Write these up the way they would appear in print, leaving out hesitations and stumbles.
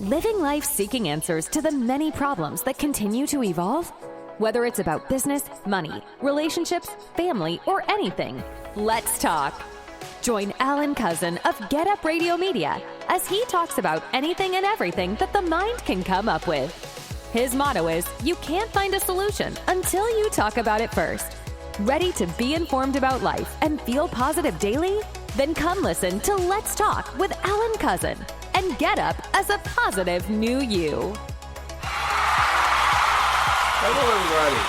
Living life seeking answers to the many problems that continue to evolve? Whether it's about business, money, relationships, family, or anything, let's talk. Join Alan Cousin of Getup Radio Media as he talks about anything and everything that the mind can come up with. His motto is, you can't find a solution until you talk about it first. Ready to be informed about life and feel positive daily? Then come listen to Let's Talk with Alan Cousin and get up as a positive new you. Hello, everybody.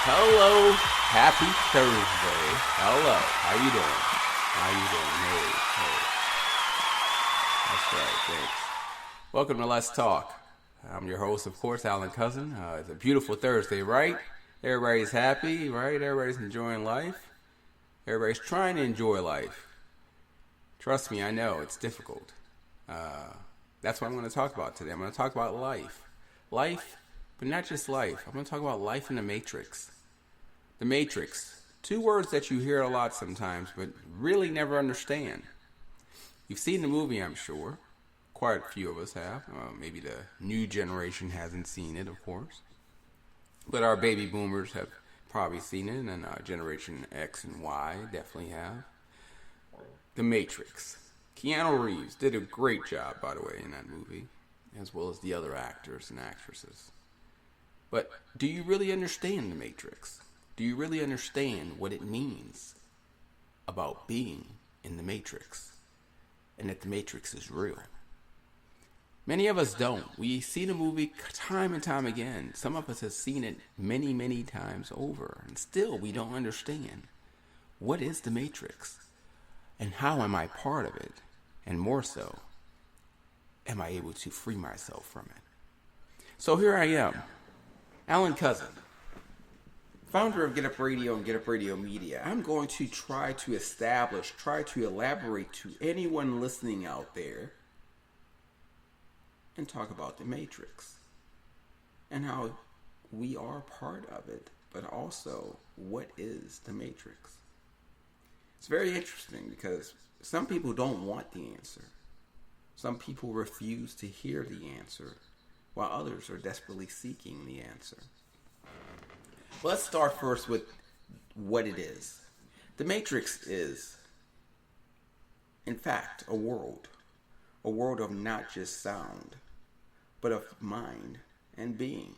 Hello. Happy Thursday. Hello. How you doing? Hey. That's right. Thanks. Welcome to Let's Talk. I'm your host, of course, Alan Cousin. It's a beautiful Thursday, right? Everybody's happy, right? Everybody's enjoying life. Everybody's trying to enjoy life. Trust me, I know it's difficult. That's what I'm going to talk about today. I'm going to talk about life. Life, but not just life. I'm going to talk about life in the Matrix. The Matrix. Two words that you hear a lot sometimes, but really never understand. You've seen the movie, I'm sure. Quite a few of us have. Maybe the new generation hasn't seen it, of course. But our baby boomers have probably seen it, and Generation X and Y definitely have. The Matrix. Keanu Reeves did a great job, by the way, in that movie, as well as the other actors and actresses. But do you really understand the Matrix? Do you really understand what it means about being in the Matrix, and that the Matrix is real? Many of us don't. We see the movie time and time again. Some of us have seen it many, many times over. And still, we don't understand. What is the Matrix? And how am I part of it? And more so, am I able to free myself from it? So here I am, Alan Cousin, founder of Getup Radio and Getup Radio Media. I'm going to try to elaborate to anyone listening out there and talk about the Matrix and how we are part of it, but also what is the Matrix. It's very interesting because some people don't want the answer. Some people refuse to hear the answer, while others are desperately seeking the answer. Well, let's start first with what it is. The Matrix is, in fact, a world of not just sound, but of mind and being.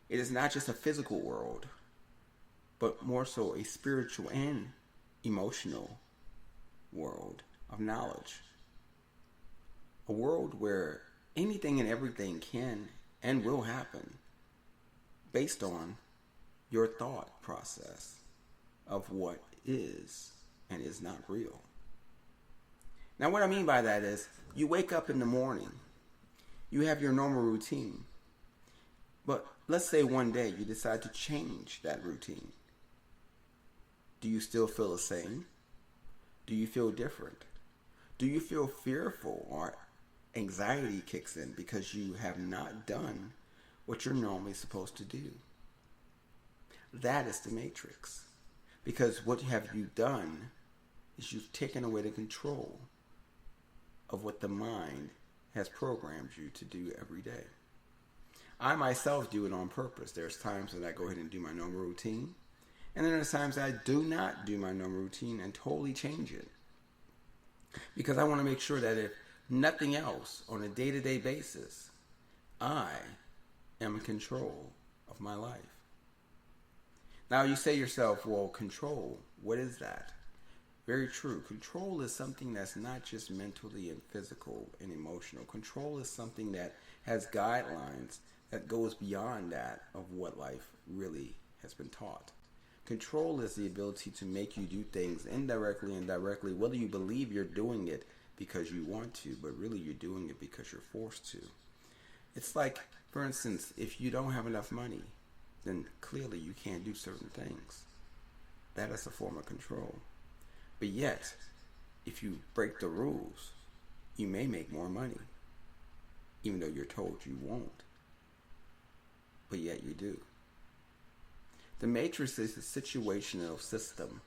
It is not just a physical world, but more so a spiritual and emotional world of knowledge. A world where anything and everything can and will happen based on your thought process of what is and is not real. Now, what I mean by that is you wake up in the morning, you have your normal routine, but let's say one day you decide to change that routine. Do you still feel the same? Do you feel different? Do you feel fearful or anxiety kicks in because you have not done what you're normally supposed to do? That is the Matrix. Because what have you done is you've taken away the control of what the mind has programmed you to do every day. I myself do it on purpose. There's times that I go ahead and do my normal routine, and then there's times that I do not do my normal routine and totally change it. Because I want to make sure that if nothing else, on a day-to-day basis, I am in control of my life. Now you say to yourself, well, control, what is that? Very true. Control is something that's not just mentally and physical and emotional. Control is something that has guidelines that goes beyond that of what life really has been taught. Control is the ability to make you do things indirectly and directly, whether you believe you're doing it because you want to, but really you're doing it because you're forced to. It's like, for instance, if you don't have enough money, then clearly you can't do certain things. That is a form of control. But yet, if you break the rules, you may make more money, even though you're told you won't. But yet you do. The Matrix is a situational system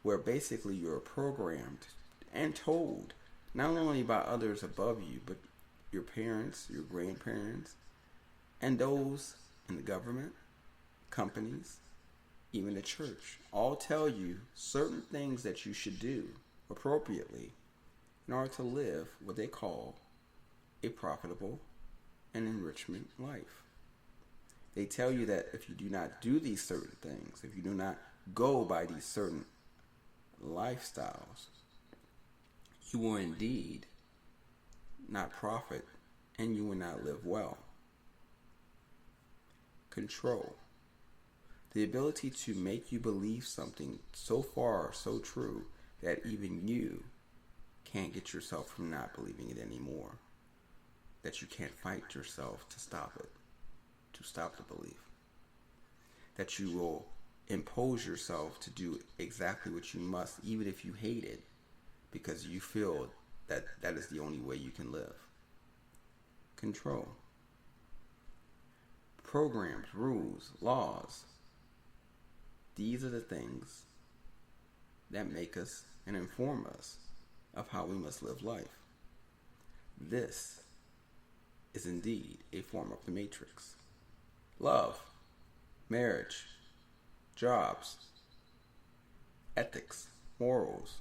where basically you're programmed and told, not only by others above you, but your parents, your grandparents, and those in the government, companies, even the church, all tell you certain things that you should do appropriately in order to live what they call a profitable and enrichment life. They tell you that if you do not do these certain things, if you do not go by these certain lifestyles, you will indeed not profit and you will not live well. Control. The ability to make you believe something so far, so true, that even you can't get yourself from not believing it anymore. That you can't fight yourself to stop it, to stop the belief. That you will impose yourself to do exactly what you must, even if you hate it, because you feel that that is the only way you can live. Control. Programs, rules, laws. These are the things that make us and inform us of how we must live life. This is indeed a form of the matrix. Love, marriage, jobs, ethics, morals.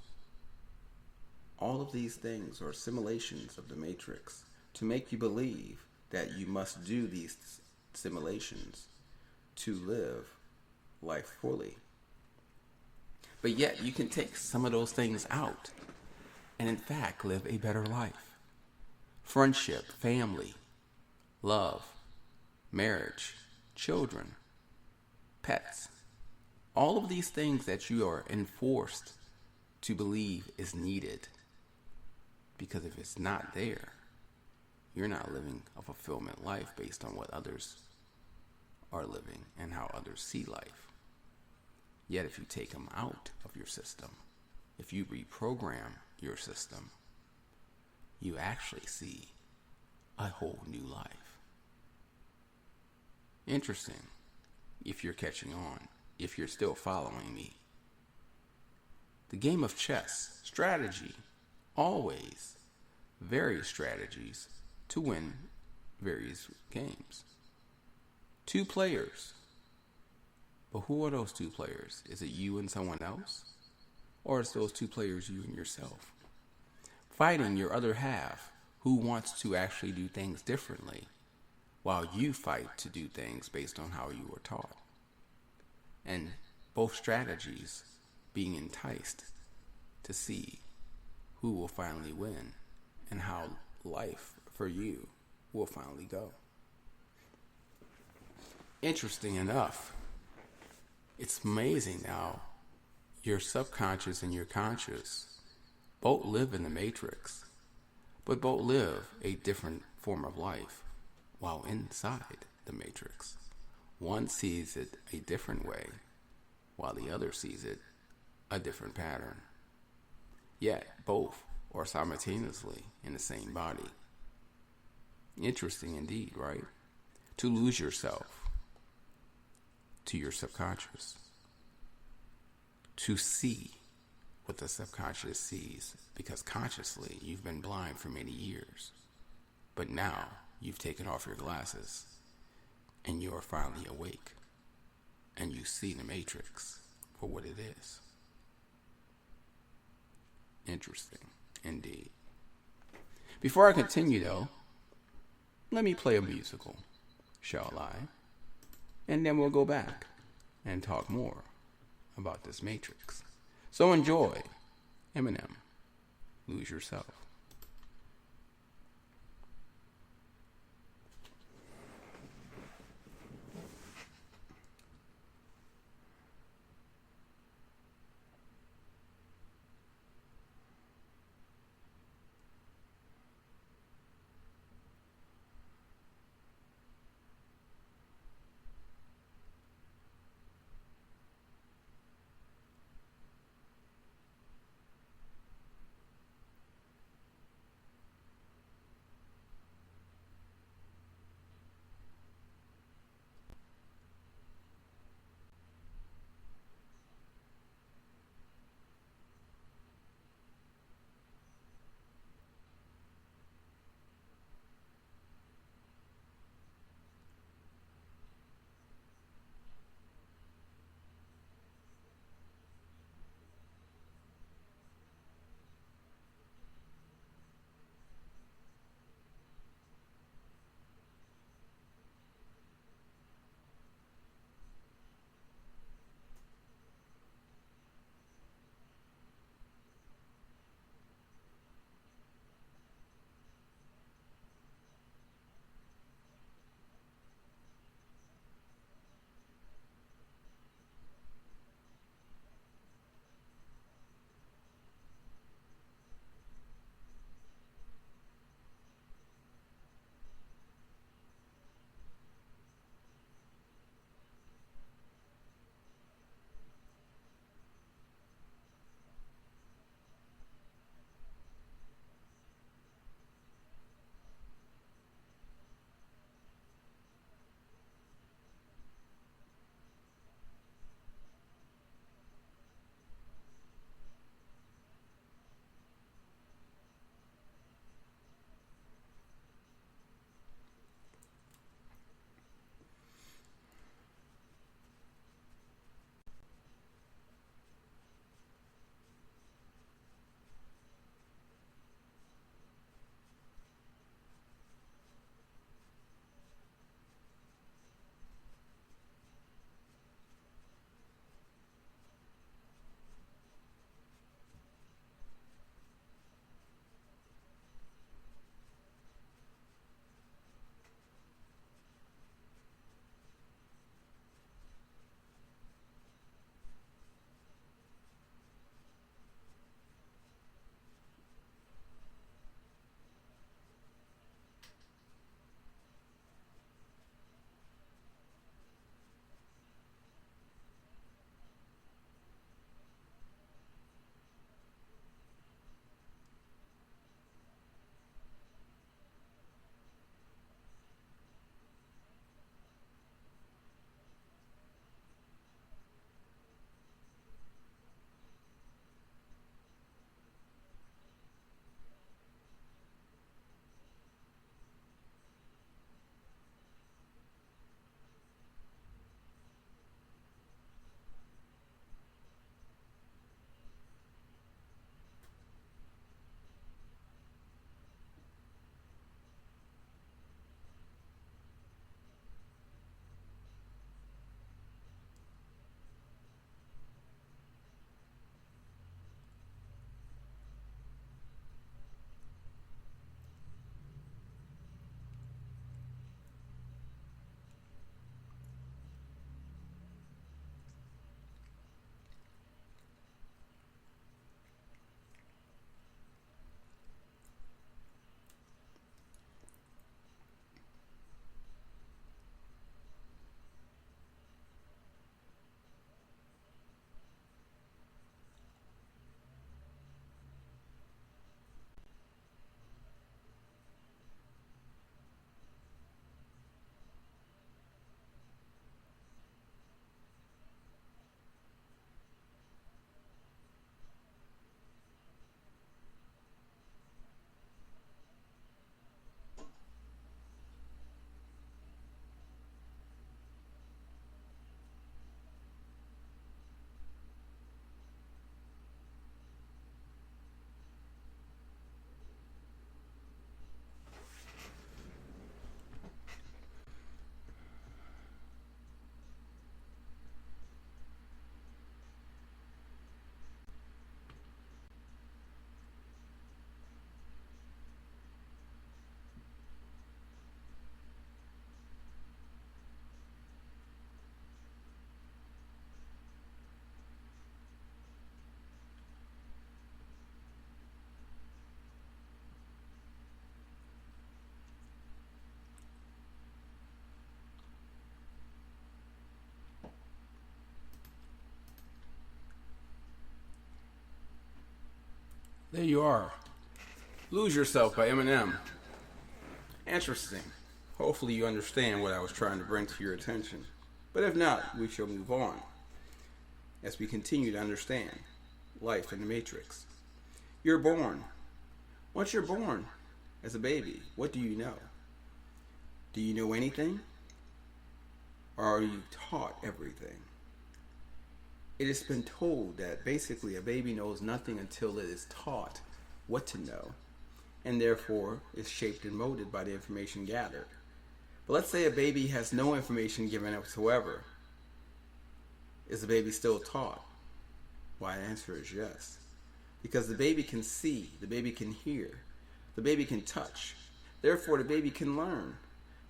All of these things are simulations of the matrix to make you believe that you must do these simulations to live life fully. But yet you can take some of those things out and in fact live a better life. Friendship, family, love, marriage, children, pets. All of these things that you are enforced to believe is needed. Because if it's not there, you're not living a fulfillment life based on what others are living and how others see life. Yet if you take them out of your system, if you reprogram your system, you actually see a whole new life. Interesting, if you're catching on, if you're still following me. The game of chess, strategy, always various strategies to win various games. 2 players. But who are those 2 players? Is it you and someone else? Or is those 2 players you and yourself? Fighting your other half who wants to actually do things differently while you fight to do things based on how you were taught. And both strategies being enticed to see who will finally win and how life for you will finally go. Interesting enough, it's amazing now, your subconscious and your conscious both live in the matrix, but both live a different form of life while inside the matrix. One sees it a different way, while the other sees it a different pattern. Yet both are simultaneously in the same body. Interesting indeed, right? To lose yourself to your subconscious, to see what the subconscious sees, because consciously you've been blind for many years, but now you've taken off your glasses and you're finally awake and you see the matrix for what it is. Interesting indeed. Before I continue though, let me play a musical, shall I? And then we'll go back and talk more about this matrix. So enjoy Eminem, Lose Yourself. There you are. Lose Yourself by Eminem. Interesting. Hopefully you understand what I was trying to bring to your attention. But if not, we shall move on as we continue to understand life in the Matrix. You're born. Once you're born as a baby, what do you know? Do you know anything? Or are you taught everything? It has been told that basically a baby knows nothing until it is taught what to know, and therefore is shaped and molded by the information gathered. But let's say a baby has no information given whatsoever. Is the baby still taught? Why, the answer is yes. Because the baby can see, the baby can hear, the baby can touch. Therefore, the baby can learn.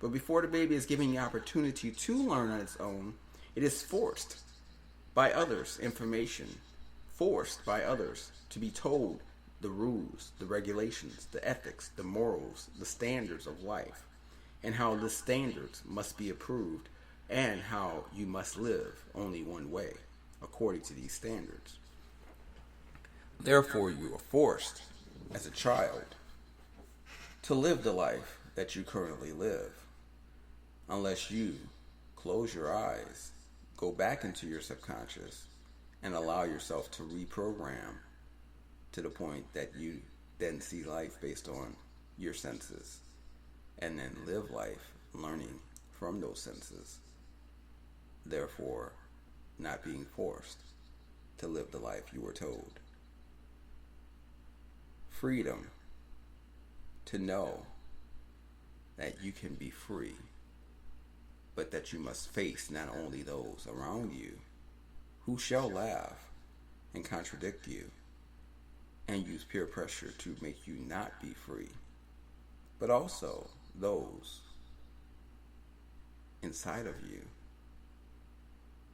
But before the baby is given the opportunity to learn on its own, it is forced by others information, forced by others to be told the rules, the regulations, the ethics, the morals, the standards of life, and how the standards must be approved, and how you must live only one way according to these standards. Therefore, you are forced as a child to live the life that you currently live, unless you close your eyes, go back into your subconscious, and allow yourself to reprogram to the point that you then see life based on your senses, and then live life learning from those senses, therefore not being forced to live the life you were told. Freedom to know that you can be free, but that you must face not only those around you who shall laugh and contradict you and use peer pressure to make you not be free, but also those inside of you,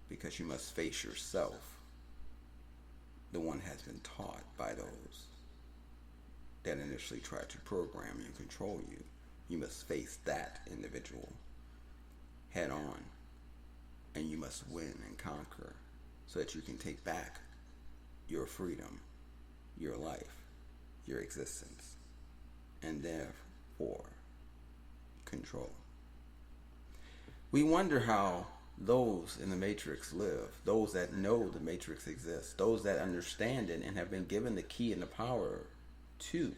because you must face yourself. The one has been taught by those that initially tried to program you and control you. You must face that individual head on, and you must win and conquer so that you can take back your freedom, your life, your existence, and therefore control. We wonder how those in the Matrix live, those that know the Matrix exists, those that understand it and have been given the key and the power to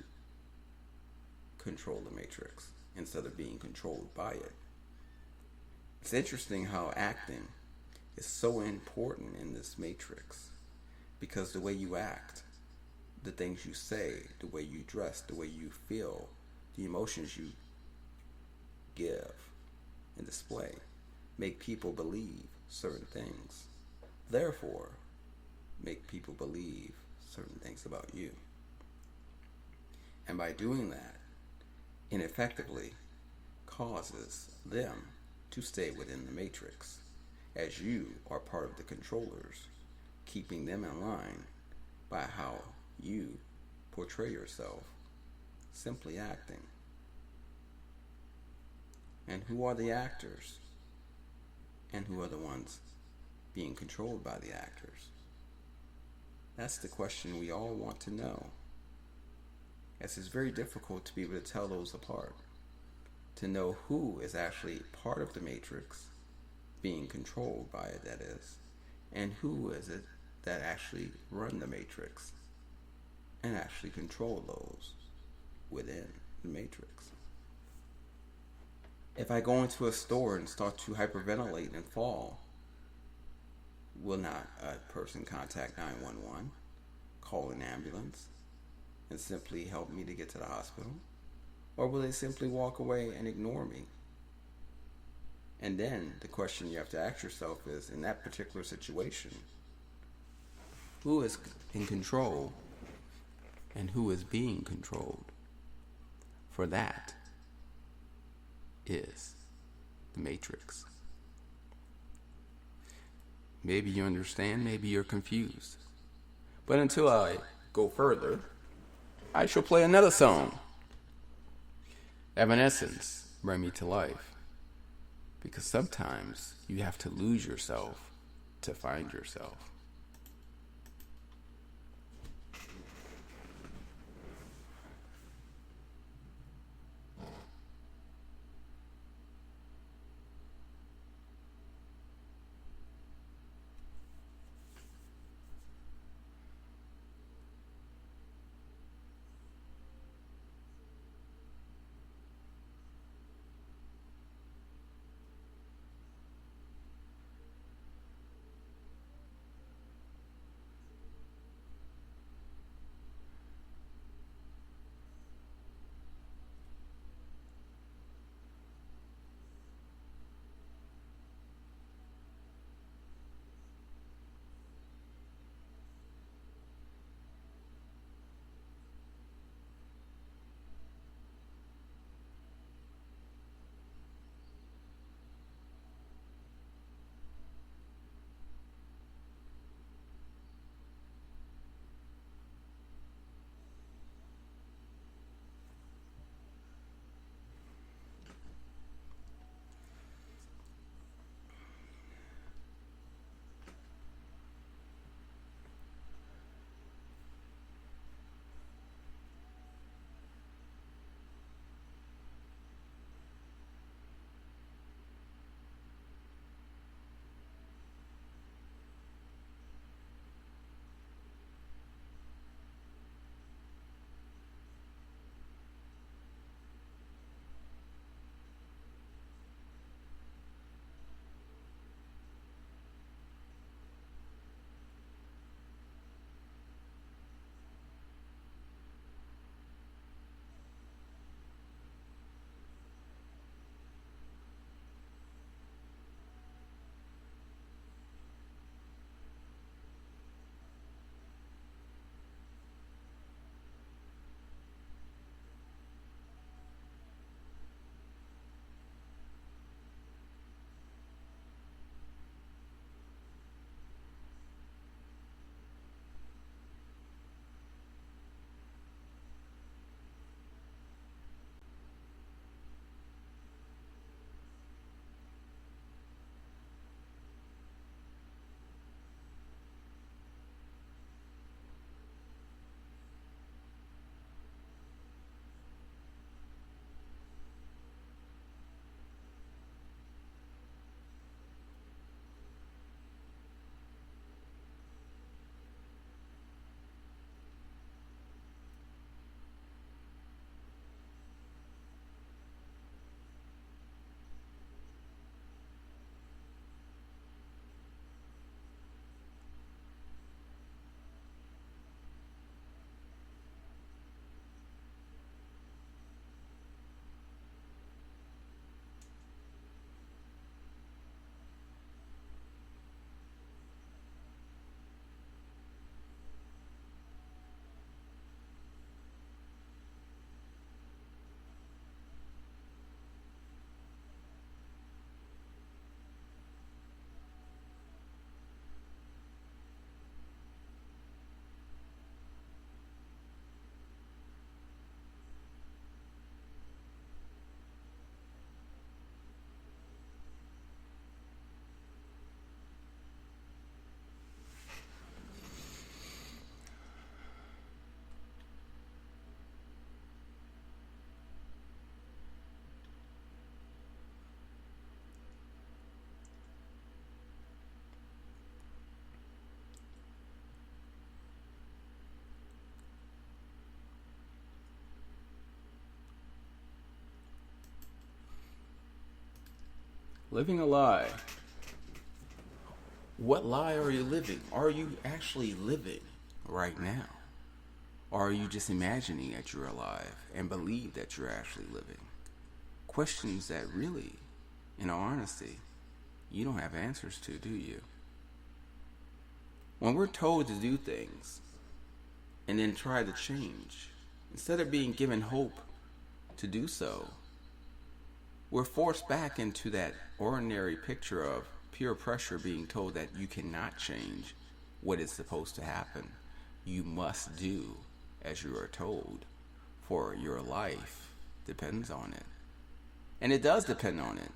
control the Matrix instead of being controlled by it. It's interesting how acting is so important in this Matrix, because the way you act, the things you say, the way you dress, the way you feel, the emotions you give and display make people believe certain things. Therefore, make people believe certain things about you. And by doing that, ineffectively causes them to stay within the Matrix, as you are part of the controllers, keeping them in line by how you portray yourself, simply acting. And who are the actors? And who are the ones being controlled by the actors? That's the question we all want to know, as it's very difficult to be able to tell those apart, to know who is actually part of the Matrix, being controlled by it, that is, and who is it that actually run the Matrix and actually control those within the Matrix. If I go into a store and start to hyperventilate and fall, will not a person contact 911, call an ambulance, and simply help me to get to the hospital? Or will they simply walk away and ignore me? And then the question you have to ask yourself is, in that particular situation, who is in control and who is being controlled? For that is the Matrix. Maybe you understand, maybe you're confused. But until I go further, I shall play another song. Evanescence, Bring Me to Life. Because sometimes you have to lose yourself to find yourself. Living a lie. What lie are you living? Are you actually living right now? Or are you just imagining that you're alive and believe that you're actually living? Questions that really, in all honesty, you don't have answers to, do you? When we're told to do things and then try to change, instead of being given hope to do so, we're forced back into that ordinary picture of pure pressure, being told that you cannot change what is supposed to happen. You must do as you are told, for your life depends on it. And it does depend on it.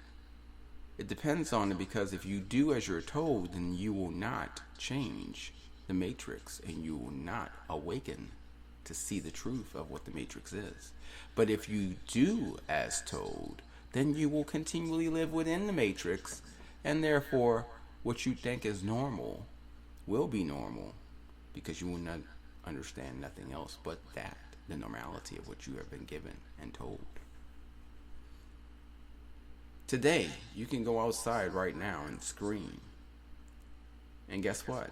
It depends on it because if you do as you're told, then you will not change the matrix and you will not awaken to see the truth of what the matrix is. But if you do as told, then you will continually live within the matrix, and therefore what you think is normal will be normal, because you will not understand nothing else but that, the normality of what you have been given and told. Today, you can go outside right now and scream. And guess what?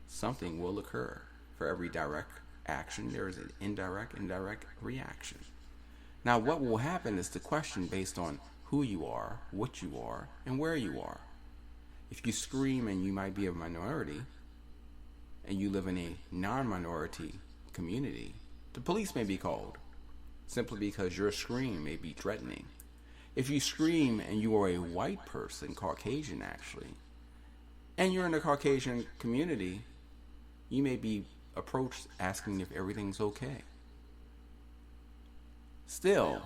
Something will occur. For every direct action, there is an indirect reaction. Now, what will happen is the question based on who you are, what you are, and where you are. If you scream and you might be a minority, and you live in a non-minority community, the police may be called, simply because your scream may be threatening. If you scream and you are a white person, Caucasian actually, and you're in the Caucasian community, you may be approached asking if everything's okay. Still,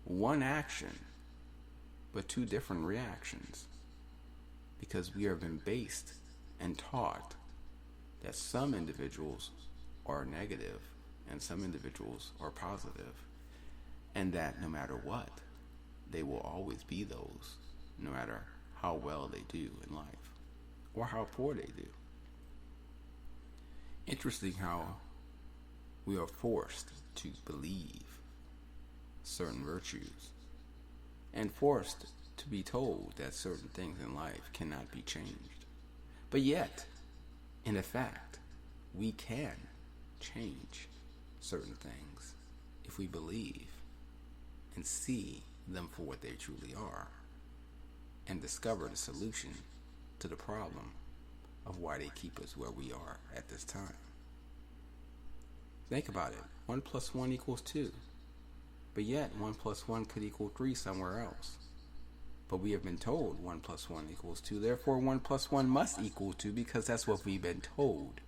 one action, but two different reactions, because we have been based and taught that some individuals are negative and some individuals are positive, and that no matter what, they will always be those, no matter how well they do in life or how poor they do. Interesting how we are forced to believe certain virtues and forced to be told that certain things in life cannot be changed. But yet, in effect, we can change certain things if we believe and see them for what they truly are and discover the solution to the problem of why they keep us where we are at this time. Think about it. 1 + 1 = 2. But yet 1 + 1 could equal 3 somewhere else. But we have been told 1 + 1 = 2. Therefore 1 + 1 must equal 2, because that's what we've been told.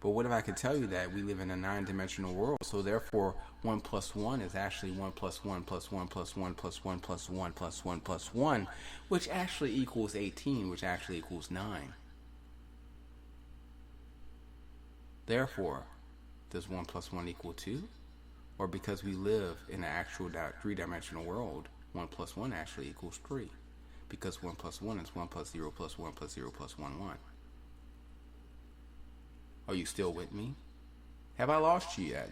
But what if I could tell you that we live in a 9-dimensional world, so therefore 1 + 1 is actually 1 + 1 + 1 + 1 + 1 + 1 + 1 + 1, which actually equals 18, which actually equals 9. Therefore, does 1 + 1 = 2? Or because we live in an actual 3-dimensional world, 1 + 1 actually equals 3? Because 1 + 1 is 1 + 0 + 1 + 0 + 1, 1. Are you still with me? Have I lost you yet?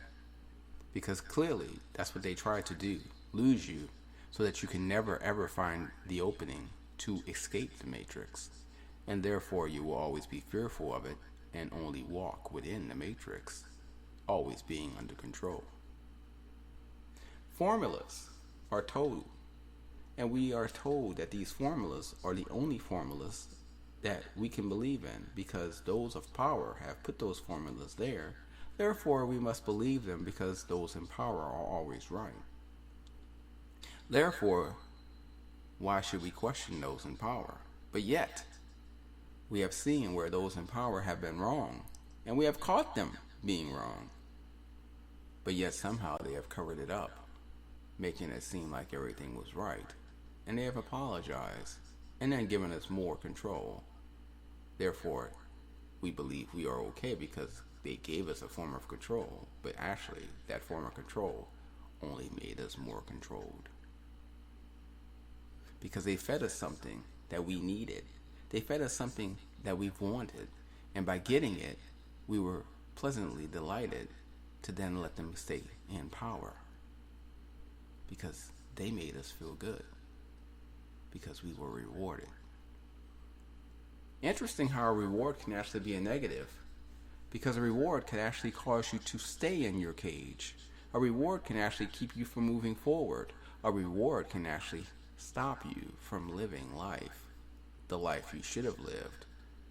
Because clearly, that's what they try to do, lose you, so that you can never ever find the opening to escape the matrix. And therefore, you will always be fearful of it and only walk within the matrix, always being under control. Formulas are told, and we are told that these formulas are the only formulas that we can believe in, because those of power have put those formulas there. Therefore, we must believe them, because those in power are always right. Therefore, why should we question those in power? But yet, we have seen where those in power have been wrong, and we have caught them being wrong. But yet somehow they have covered it up, making it seem like everything was right. And they have apologized, and then given us more control. Therefore, we believe we are okay because they gave us a form of control, but actually that form of control only made us more controlled. Because they fed us something that we needed. They fed us something that we've wanted, and by getting it, we were pleasantly delighted to then let them stay in power, because they made us feel good. because we were rewarded. Interesting how a reward can actually be a negative, because a reward can actually cause you to stay in your cage. A reward can actually keep you from moving forward. A reward can actually stop you from living life, the life you should have lived,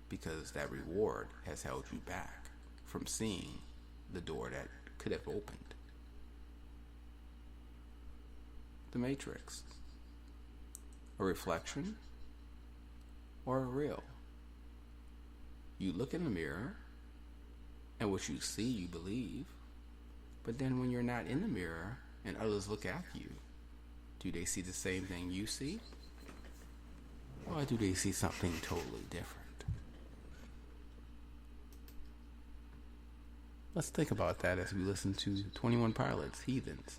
because that reward has held you back from seeing the door that could have opened. The Matrix. A reflection or a real? You look in the mirror, and what you see you believe. But then when you're not in the mirror and others look at you, do they see the same thing you see? Or do they see something totally different? Let's think about that as we listen to 21 Pilots, Heathens.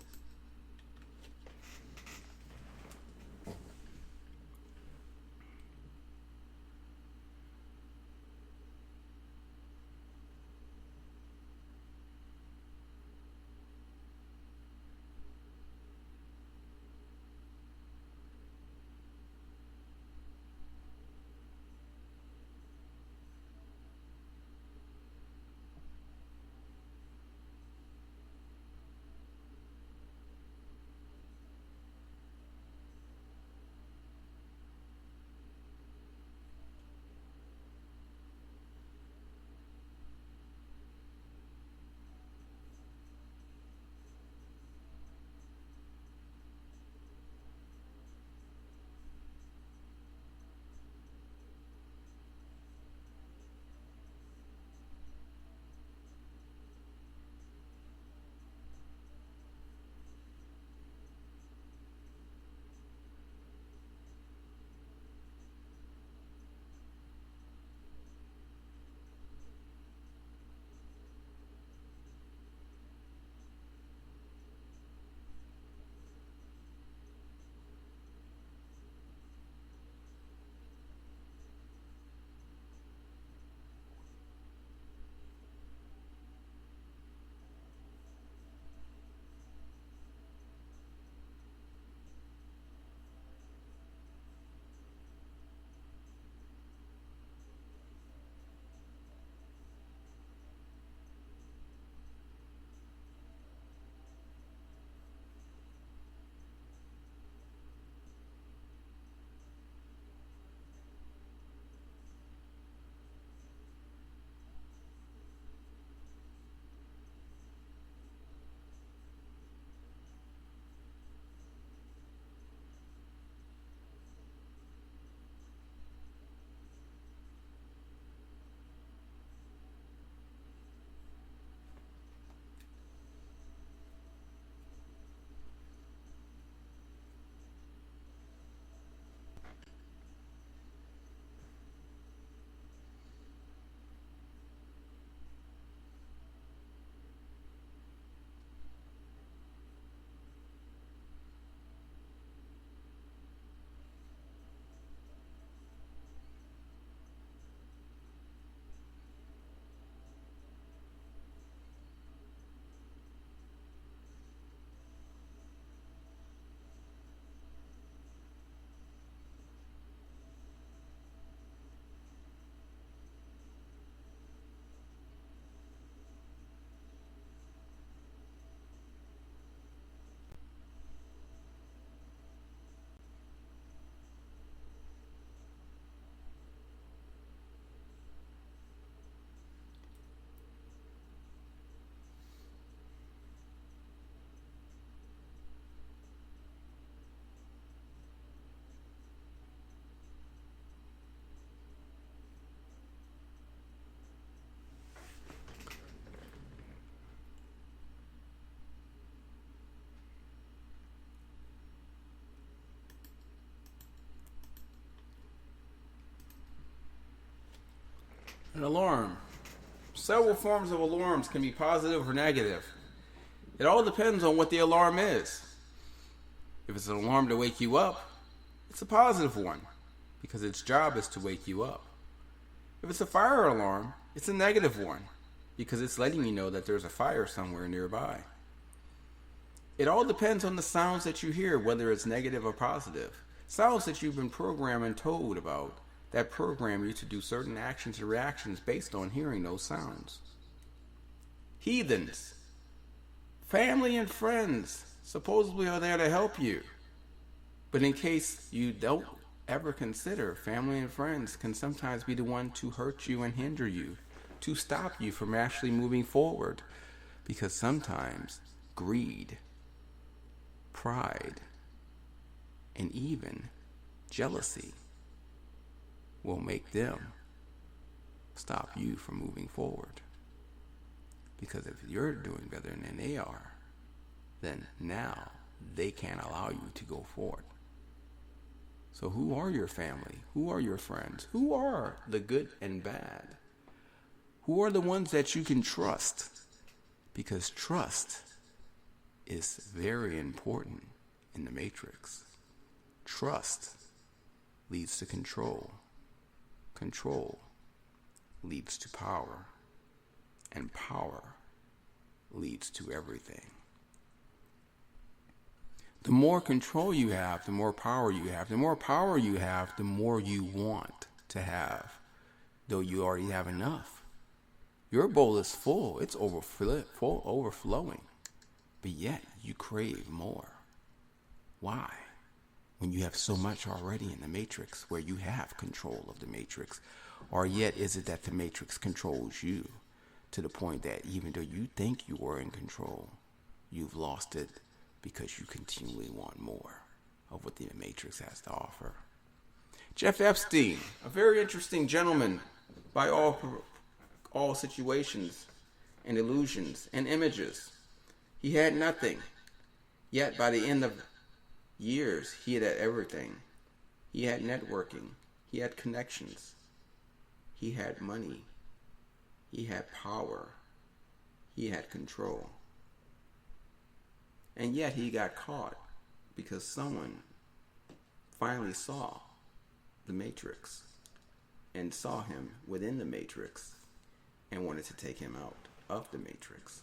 An alarm. Several forms of alarms can be positive or negative. It all depends on what the alarm is. If it's an alarm to wake you up, it's a positive one, because its job is to wake you up. If it's a fire alarm, it's a negative one, because it's letting you know that there's a fire somewhere nearby. It all depends on the sounds that you hear, whether it's negative or positive. Sounds that you've been programmed and told about that program you to do certain actions or reactions based on hearing those sounds. Heathens, family and friends supposedly are there to help you. But in case you don't ever consider, family and friends can sometimes be the one to hurt you and hinder you, to stop you from actually moving forward. Because sometimes greed, pride, and even jealousy will make them stop you from moving forward. Because if you're doing better than they are, then now they can't allow you to go forward. So who are your family? Who are your friends? Who are the good and bad? Who are the ones that you can trust? Because trust is very important in the matrix. Trust leads to control. Control leads to power. And power leads to everything. The more control you have, the more power you have. The more power you have, the more you want to have, though you already have enough. Your bowl is full. It's overflowing. But yet you crave more. Why? When you have so much already in the matrix, where you have control of the matrix. Or yet is it that the matrix controls you to the point that even though you think you are in control, you've lost it because you continually want more of what the matrix has to offer. Jeff Epstein, a very interesting gentleman by all situations and illusions and images. He had nothing. Yet by the end of years, he had everything. He had networking. He had connections. He had money. He had power. He had control. And yet he got caught because someone finally saw the matrix and saw him within the matrix and wanted to take him out of the matrix.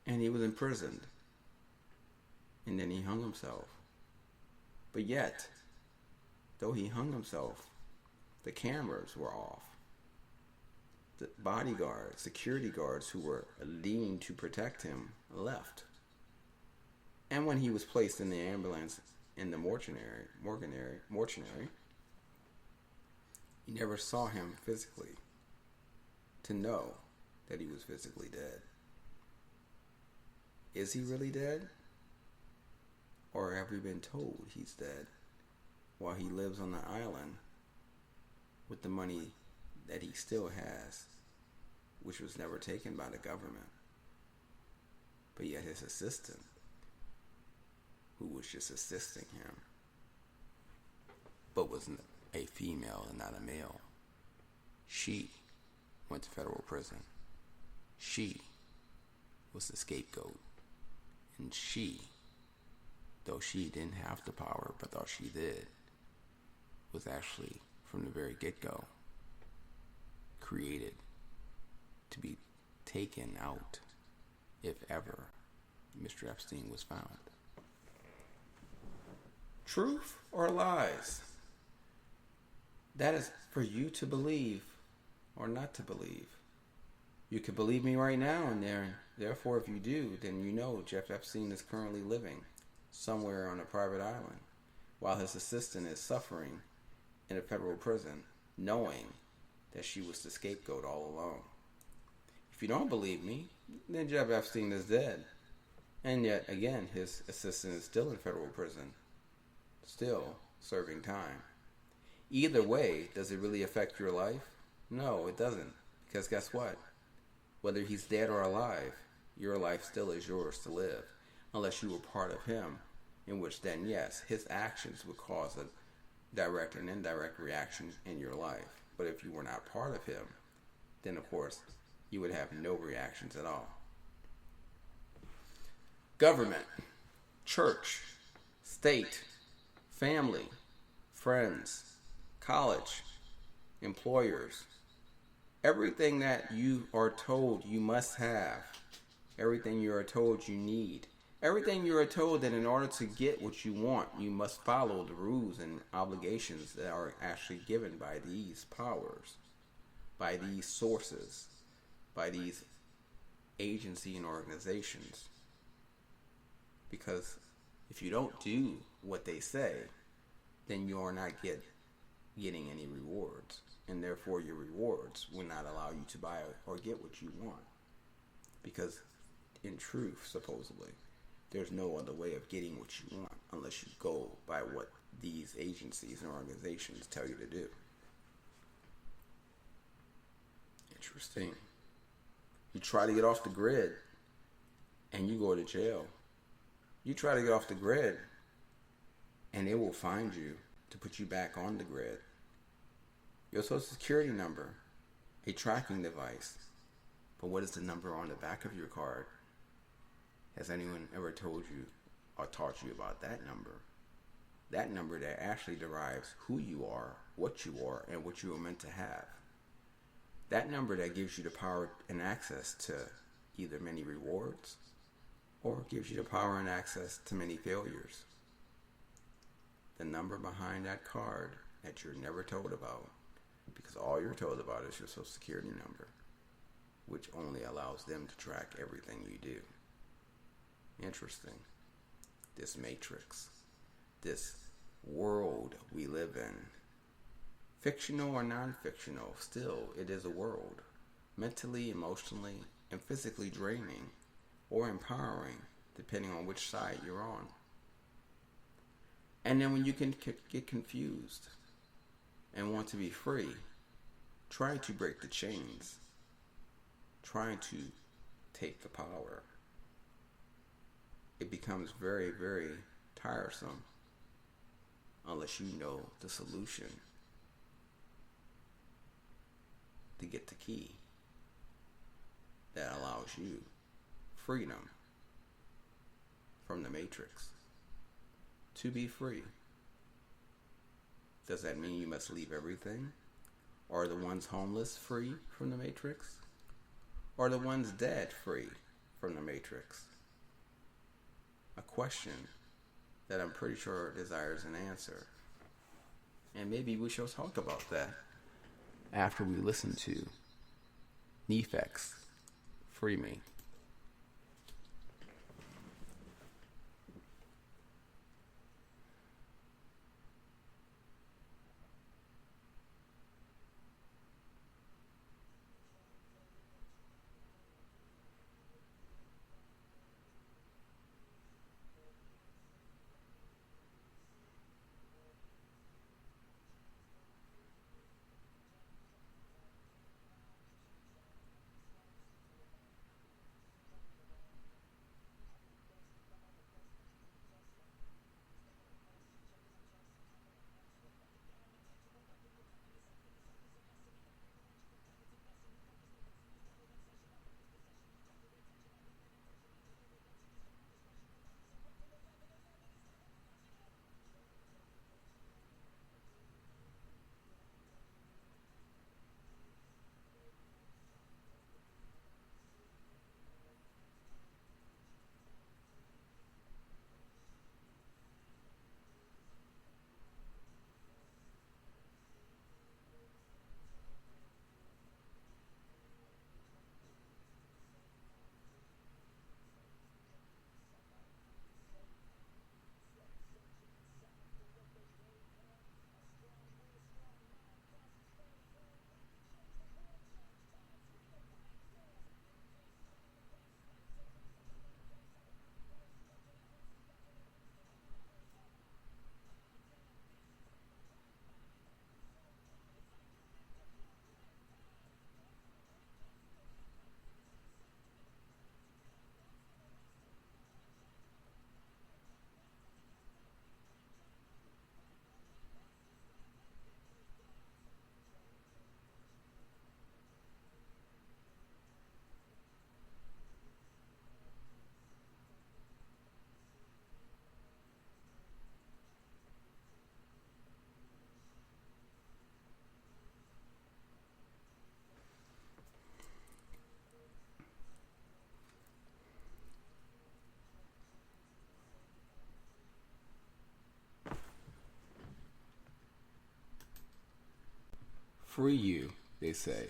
And he was imprisoned. And then he hung himself. But yet, though he hung himself, the cameras were off. The bodyguards, security guards who were leading to protect him left. And when he was placed in the ambulance in the mortuary, you never saw him physically to know that he was physically dead. Is he really dead? Or have we been told he's dead while he lives on the island with the money that he still has, which was never taken by the government? But yet his assistant, who was just assisting him, but was a female and not a male, she went to federal prison. She was the scapegoat. And she, though she didn't have the power, but thought she did, was actually, from the very get-go, created to be taken out if ever Mr. Epstein was found. Truth or lies? That is for you to believe or not to believe. You could believe me right now, and therefore if you do, then you know Jeff Epstein is currently living somewhere on a private island while his assistant is suffering in a federal prison, knowing that she was the scapegoat all along. If you don't believe me, then Jeff Epstein is dead. And yet, again, his assistant is still in federal prison, still serving time. Either way, does it really affect your life? No, it doesn't. Because guess what? Whether he's dead or alive, your life still is yours to live, unless you were part of him, in which then, yes, his actions would cause a direct and indirect reaction in your life. But if you were not part of him, then of course, you would have no reactions at all. Government, church, state, family, friends, college, employers, everything that you are told you must have, everything you are told you need, Everything you are told that in order to get what you want, you must follow the rules and obligations that are actually given by these powers, by these sources, by these agency and organizations. Because if you don't do what they say, then you are not getting any rewards. And therefore your rewards will not allow you to buy or get what you want. Because in truth, supposedly, there's no other way of getting what you want unless you go by what these agencies and organizations tell you to do. Interesting. You try to get off the grid and you go to jail. You try to get off the grid and it will find you to put you back on the grid. Your social security number, a tracking device. But what is the number on the back of your card? Has anyone ever told you or taught you about that number? That number that actually derives who you are, what you are, and what you are meant to have. That number that gives you the power and access to either many rewards or gives you the power and access to many failures. The number behind that card that you're never told about, because all you're told about is your social security number, which only allows them to track everything you do. Interesting. This matrix, this world we live in, fictional or non-fictional, still it is a world, mentally, emotionally, and physically draining or empowering, depending on which side you're on. And then when you can get confused and want to be free, try to break the chains, trying to take the power. It becomes very, very tiresome unless you know the solution to get the key that allows you freedom from the matrix. To be free. Does that mean you must leave everything? Are the ones homeless free from the matrix? Are the ones dead free from the matrix? A question that I'm pretty sure desires an answer. And maybe we shall talk about that after we listen to Nefex, Free Me. free you, they say.